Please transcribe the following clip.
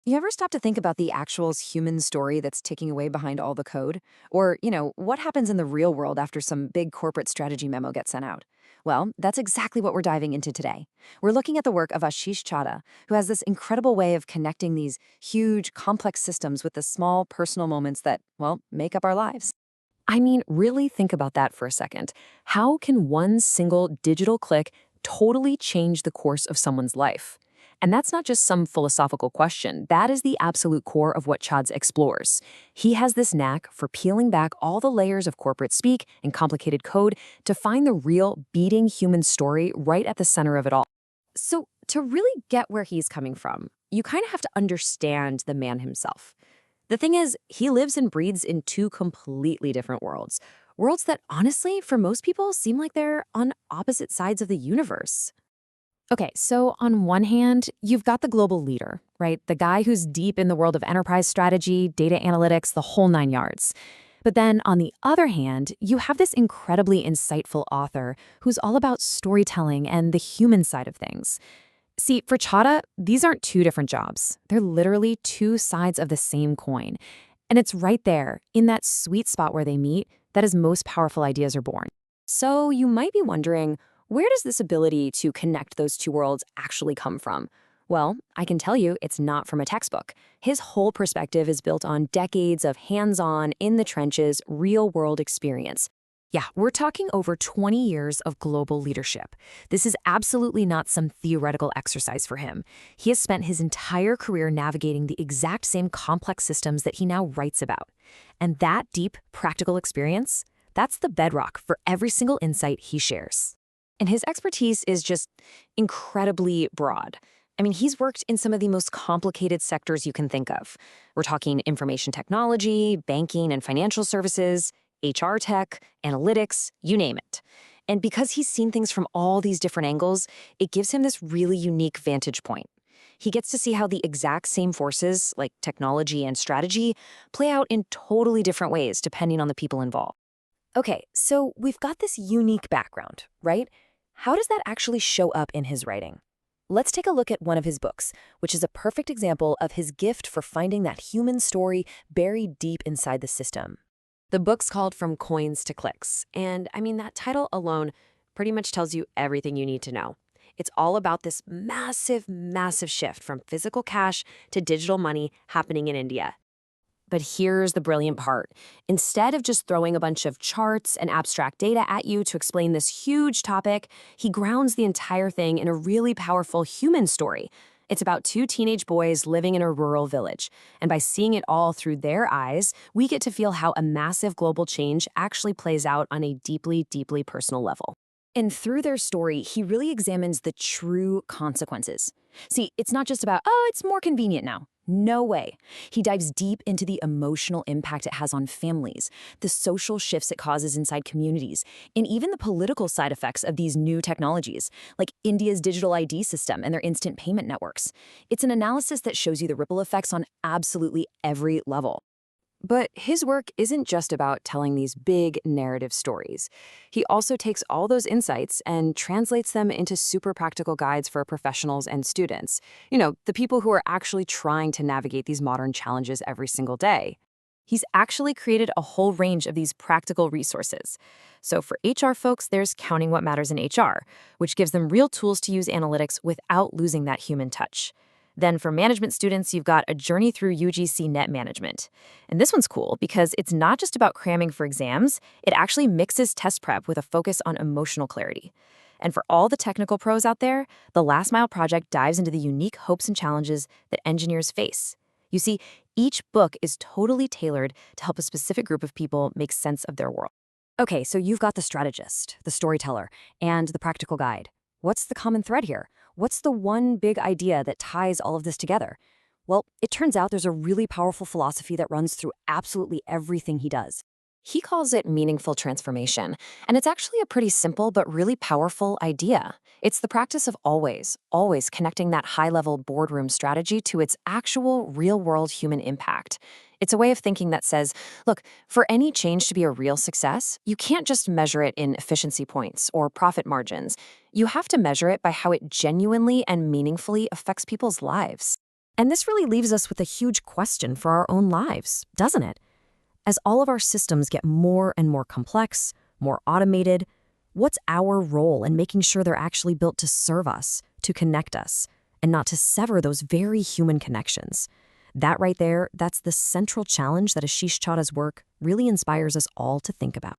You ever stop to think about the actual human story that's ticking away behind all the code? Or, what happens in the real world after some big corporate strategy memo gets sent out? Well, that's exactly what we're diving into today. We're looking at the work of Ashish Chaddha, who has this incredible way of connecting these huge, complex systems with the small, personal moments that, well, make up our lives. I mean, really think about that for a second. How can one single digital click totally change the course of someone's life? And that's not just some philosophical question. That is the absolute core of what Chads explores. He has this knack for peeling back all the layers of corporate speak and complicated code to find the real beating human story right at the center of it all. So, to really get where he's coming from, you kind of have to understand the man himself. The thing is, he lives and breathes in two completely different worlds. Worlds that honestly, for most people, seem like they're on opposite sides of the universe. Okay, so on one hand, you've got the global leader, right? The guy who's deep in the world of enterprise strategy, data analytics, the whole nine yards. But then on the other hand, you have this incredibly insightful author who's all about storytelling and the human side of things. See, for Chada, these aren't two different jobs. They're literally two sides of the same coin. And it's right there, in that sweet spot where they meet, that his most powerful ideas are born. So, you might be wondering, where does this ability to connect those two worlds actually come from? Well, I can tell you it's not from a textbook. His whole perspective is built on decades of hands on, in the trenches, real world experience. Yeah, we're talking over 20 years of global leadership. This is absolutely not some theoretical exercise for him. He has spent his entire career navigating the exact same complex systems that he now writes about. And that deep, practical experience, that's the bedrock for every single insight he shares. And his expertise is just incredibly broad. I mean, he's worked in some of the most complicated sectors you can think of. We're talking information technology, banking and financial services, HR tech, analytics, you name it. And because he's seen things from all these different angles, it gives him this really unique vantage point. He gets to see how the exact same forces, like technology and strategy, play out in totally different ways depending on the people involved. Okay, so we've got this unique background, right? How does that actually show up in his writing? Let's take a look at one of his books, which is a perfect example of his gift for finding that human story buried deep inside the system. The book's called From Coins to Clicks, and I mean, that title alone pretty much tells you everything you need to know. It's all about this massive, massive shift from physical cash to digital money happening in India. But here's the brilliant part. Instead of just throwing a bunch of charts and abstract data at you to explain this huge topic, he grounds the entire thing in a really powerful human story. It's about two teenage boys living in a rural village. And by seeing it all through their eyes, we get to feel how a massive global change actually plays out on a deeply, deeply personal level. And through their story, he really examines the true consequences. See, it's not just about, oh, it's more convenient now. No way. He dives deep into the emotional impact it has on families, the social shifts it causes inside communities, and even the political side effects of these new technologies, like India's digital ID system and their instant payment networks. It's an analysis that shows you the ripple effects on absolutely every level. But his work isn't just about telling these big narrative stories. He also takes all those insights and translates them into super practical guides for professionals and students. The people who are actually trying to navigate these modern challenges every single day. He's actually created a whole range of these practical resources. So for HR folks, there's Counting What Matters in HR, which gives them real tools to use analytics without losing that human touch. Then for management students, you've got A Journey Through UGC Net Management. And this one's cool because it's not just about cramming for exams, it actually mixes test prep with a focus on emotional clarity. And for all the technical pros out there, the Last Mile Project dives into the unique hopes and challenges that engineers face. You see, each book is totally tailored to help a specific group of people make sense of their world. Okay, so you've got the strategist, the storyteller, and the practical guide. What's the common thread here? What's the one big idea that ties all of this together? Well, it turns out there's a really powerful philosophy that runs through absolutely everything he does. He calls it meaningful transformation, and it's actually a pretty simple but really powerful idea. It's the practice of always connecting that high-level boardroom strategy to its actual real-world human impact. It's a way of thinking that says, look, for any change to be a real success, you can't just measure it in efficiency points or profit margins. You have to measure it by how it genuinely and meaningfully affects people's lives. And this really leaves us with a huge question for our own lives, doesn't it? As all of our systems get more and more complex, more automated, what's our role in making sure they're actually built to serve us, to connect us, and not to sever those very human connections? That right there, that's the central challenge that Ashish Chaddha's work really inspires us all to think about.